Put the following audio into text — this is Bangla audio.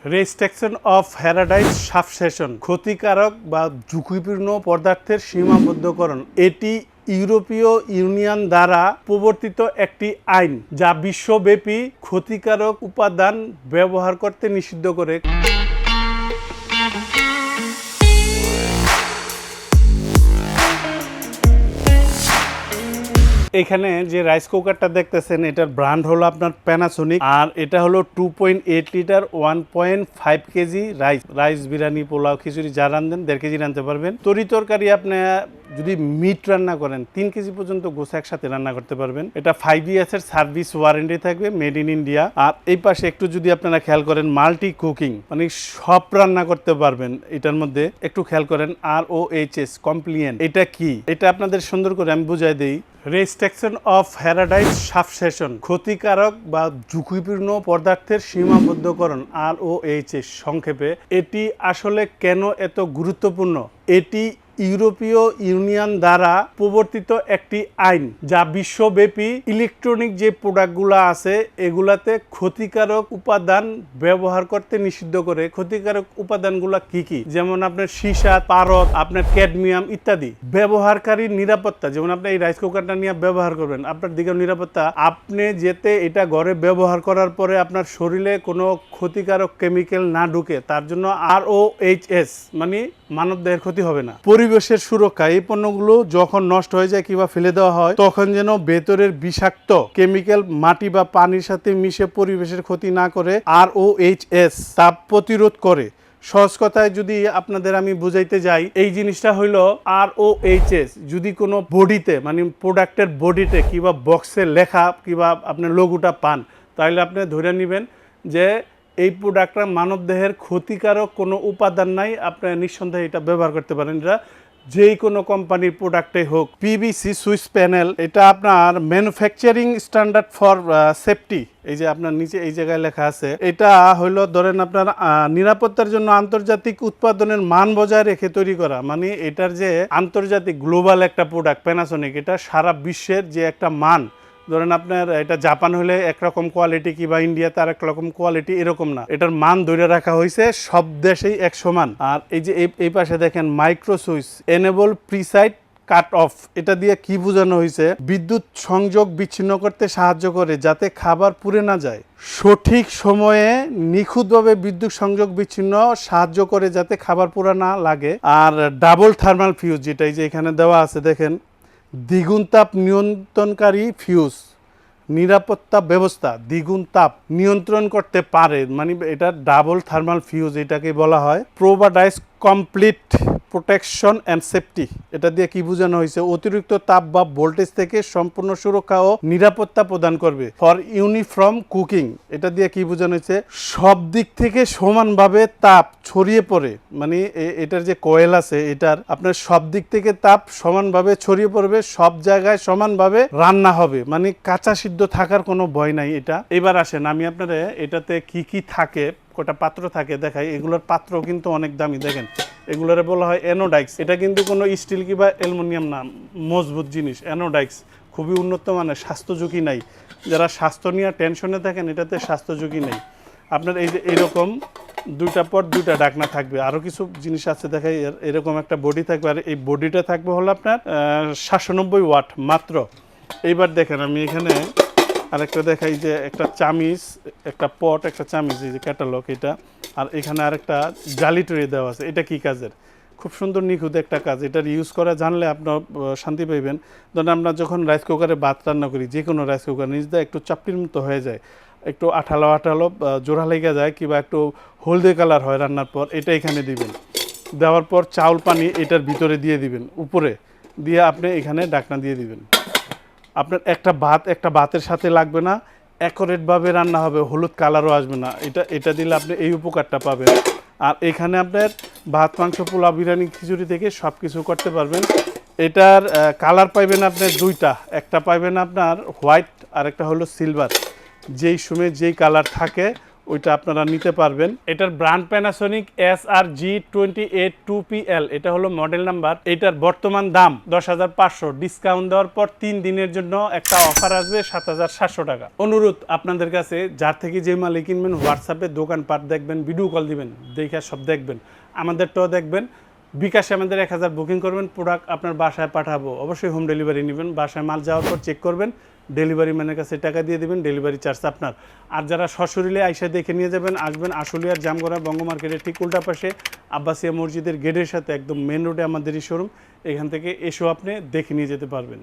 রেস্ট্রিকশন অফ হ্যারাডাইস সাবসেশন ক্ষতিকারক বা ঝুঁকিপূর্ণ পদার্থের সীমাবদ্ধকরণ। এটি ইউরোপীয় ইউনিয়ন দ্বারা প্রবর্তিত একটি আইন যা বিশ্বব্যাপী ক্ষতিকারক উপাদান ব্যবহার করতে নিষিদ্ধ করে। এখানে যে রাইস কুকারটা দেখতেছেন এটার ব্র্যান্ড হলো আপনার প্যানাসোনিক, আর এটা হলো 2.8 litre 1.5 KG rice biryani, pulao, khichdi যা রান্ধেন 1.5 কেজি রাঁধতে পারবেন। তরি আপনি যদি মিট রান্না করেন 3 কেজি পর্যন্ত গোছ একসাথে রান্না করতে পারবেন। এটা 5 ইয়ার্স এর সার্ভিস ওয়ারেন্টি থাকবে, মেড ইন ইন্ডিয়া। আর এই পাশে একটু যদি আপনারা খেয়াল করেন মাল্টি কুকিং, মানে সব রান্না করতে পারবেন এটার মধ্যে। একটু খেয়াল করেন ROHS কমপ্লিয়েন্ট, এটা কি এটা আপনাদের সুন্দর করে আমি বুঝাই দেই। রেস্ট্রিকশন অফ হ্যারাডাইস সাবসেশন ক্ষতিকারক বা ঝুঁকিপূর্ণ পদার্থের সীমাবদ্ধকরণ, ROHS সংক্ষেপে। এটি আসলে কেন এত গুরুত্বপূর্ণ? এটি ইউরোপীয় ইউনিয়ন দ্বারা প্রবর্তিত একটি আইন যা বিশ্বব্যাপী ইলেকট্রনিক যে প্রোডাক্টগুলো আছে এগুলাতে ক্ষতিকারক উপাদান ব্যবহার করতে নিষিদ্ধ করে। ক্ষতিকারক উপাদানগুলো কি কি? যেমন আপনার সীসা, পারদ, আপনার ক্যাডমিয়াম ইত্যাদি। ব্যবহারকারী নিরাপত্তা, যেমন আপনি এই রাইস কুকারটা নিয়ে ব্যবহার করবেন, আপনার দিকেও নিরাপত্তা। আপনি যেতে এটা ঘরে ব্যবহার করার পরে আপনার শরীরে কোনো ক্ষতিকারক কেমিক্যাল না ঢুকে, তার জন্য ROHS মানে মানবদেহের ক্ষতি হবে না। পরিবেশের সুরক্ষা, এই পণ্যগুলো যখন নষ্ট হয়ে যায় কিংবা ফেলে দেওয়া হয় তখন যেন ভেতরের বিষাক্ত কেমিক্যাল মাটি বা পানির সাথে মিশে পরিবেশের ক্ষতি না করে। ROHS তাপ প্রতিরোধ করে। সহজ কথায় যদি আপনাদের আমি বুঝাইতে যাই, এই জিনিসটা হইল ROHS যদি কোনো বডিতে মানে প্রোডাক্টের বডিতে কিংবা বক্সে লেখা কিংবা আপনার লোগোটা পান, তাহলে আপনি ধরে নেবেন যে এই প্রোডাক্টটা মানবদেহের ক্ষতিকারক কোনো উপাদান নাই, আপনি নিঃসন্দেহে এটা ব্যবহার করতে পারেন। এটা যেই কোনো কোম্পানির প্রোডাক্টে হোক। PVC সুইচ প্যানেল, এটা আপনার ম্যানুফ্যাকচারিং স্ট্যান্ডার্ড ফর সেফটি, এই যে আপনার নিচে এই জায়গায় লেখা আছে। এটা হলো ধরেন আপনার নিরাপত্তার জন্য আন্তর্জাতিক উৎপাদনের মান বজায় রেখে তৈরি করা। মানে এটার যে আন্তর্জাতিক গ্লোবাল একটা প্রোডাক্ট প্যানাসোনিক, এটা সারা বিশ্বের যে একটা মান, ধরেন আপনার এটা জাপান হলে একরকম কোয়ালিটি কিংবা ইন্ডিয়াতে আর এক রকম কোয়ালিটি, এরকম না। এটার মান ধরে রাখা হয়েছে সব দেশেই এক সমান। আর এই যে এই পাশে দেখেন micro switch enable preside cut off, এটা দিয়ে কি বোঝানো হয়েছে? বিদ্যুৎ সংযোগ বিচ্ছিন্ন করতে সাহায্য করে যাতে খাবার পুড়ে না যায়। সঠিক সময়ে নিখুঁতভাবে বিদ্যুৎ সংযোগ বিচ্ছিন্ন সাহায্য করে যাতে খাবার পুড়া না লাগে। আর ডাবল থার্মাল ফিউজ, যেটা এই যে এখানে দেওয়া আছে দেখেন, দ্বিগুণ তাপ নিয়ন্ত্রণকারী ফিউজ, নিরাপত্তা ব্যবস্থা দ্বিগুণ তাপ নিয়ন্ত্রণ করতে পারে। মানে এটা ডাবল থার্মাল ফিউজ এটাকে বলা হয়। Provides complete protection and safety, এটা দিয়ে কি বোঝানো হয়েছে? অতিরিক্ত তাপ বা ভোল্টেজ থেকে সম্পূর্ণ সুরক্ষা ও নিরাপত্তা প্রদান করবে। ফর ইউনিফর্ম কুকিং, এটা দিয়ে কি বোঝানো হয়েছে? সব দিক থেকে সমানভাবে তাপ ছড়িয়ে পড়ে। মানে এটার যে কয়েল আছে এটার আপনার সব দিক থেকে তাপ সমানভাবে ছড়িয়ে পড়বে, সব জায়গায় সমানভাবে রান্না হবে, মানে কাঁচা সিদ্ধ থাকার কোনো ভয় নাই এটা। এবার আসেন আমি আপনারা এটাতে কি কি থাকে, কটা পাত্র থাকে দেখাই। এগুলোর পাত্র কিন্তু অনেক দামি, দেখেন এগুলোরে বলা হয় অ্যানোডাইক্স। এটা কিন্তু কোনো স্টিল কিংবা অ্যালুমিনিয়াম না, মজবুত জিনিস অ্যানোডাইক্স, খুবই উন্নত মানের, স্বাস্থ্য ঝুঁকি নাই। যারা স্বাস্থ্য নিয়ে টেনশনে থাকেন এটাতে স্বাস্থ্য ঝুঁকি নেই। আপনার এই যে এইরকম দুইটা পর দুইটা ডাকনা থাকবে। আরও কিছু জিনিস আছে দেখাই, এরকম একটা বডি থাকবে, আর এই বডিটা থাকবে হলো আপনার 790 ওয়াট মাত্র। এইবার দেখেন আমি এখানে আরেকটা দেখাই, যে একটা চামিচ, একটা পট, একটা চামিচ, এই যে ক্যাটালগ এটা। আর এখানে আরেকটা জালি ট্রে দেওয়া আছে। এটা কি কাজের? খুব সুন্দর নিখুঁত একটা কাজ। এটার ইউজ করা জানলে আপনার শান্তি পাইবেন। ধরেন আমরা যখন রাইস কুকারে ভাত রান্না করি, যে কোনো রাইস কুকার নিচ দিয়ে একটু চাপটির মতো হয়ে যায়, একটু আঠালো জোড়া লেগে যায় কিংবা একটু হলদে কালার হয় রান্নার পর, এটা এখানে দিবেন। দেওয়ার পর চাউল পানি এটার ভিতরে দিয়ে দিবেন, উপরে দিয়ে আপনি এখানে ঢাকনা দিয়ে দিবেন। আপনার একটা ভাতের সাথে লাগবে না, অ্যাকুরেটভাবে রান্না হবে, হলুদ কালারও আসবে না। এটা দিলে আপনি এই উপকারটা পাবেন। আর এখানে আপনার ভাত, মাংস, পোলাও, বিরিয়ানি, খিচুড়ি থেকে সব কিছু করতে পারবেন। এটার কালার পাইবেন আপনার দুইটা, একটা পাইবেন আপনার হোয়াইট আর একটা হলো সিলভার। যেই সময় যেই কালার থাকে ওইটা আপনারা নিতে পারবেন। এটার ব্র্যান্ড প্যানাসোনিক SRG28 2PL, এটা হলো মডেল নাম্বার। এটার বর্তমান দাম 10,500, ডিসকাউন্ট দেওয়ার পর 3 দিনের জন্য একটা অফার আসবে 7,700 টাকা। অনুরোধ আপনাদের কাছে, যার থেকে যে মালে কিনবেন হোয়াটসঅ্যাপে দোকানপাট দেখবেন, ভিডিও কল দিবেন, দেখে সব দেখবেন, আমাদেরটাও দেখবেন। বিকাশে আমাদের 1000 বুকিং করবেন, প্রোডাক্ট আপনার বাসায় পাঠাবো। অবশ্যই হোম ডেলিভারি নেবেন। বাসায় মাল যাওয়ার পর চেক করবেন, ডেলিভারি ম্যানের কাছে টাকা দিয়ে দেবেন, ডেলিভারি চার্জ আপনার। আর যারা সশরীরে আইসা দেখে নিয়ে যাবেন, আসবেন আশুলিয়ার জামগড়া বঙ্গ মার্কেটের ঠিক উল্টা পাশে আব্বাসিয়া মসজিদের গেটের সাথে একদম মেন রোডে আমাদেরই শোরুম। এখান থেকে এসেও আপনি দেখে নিয়ে যেতে পারবেন।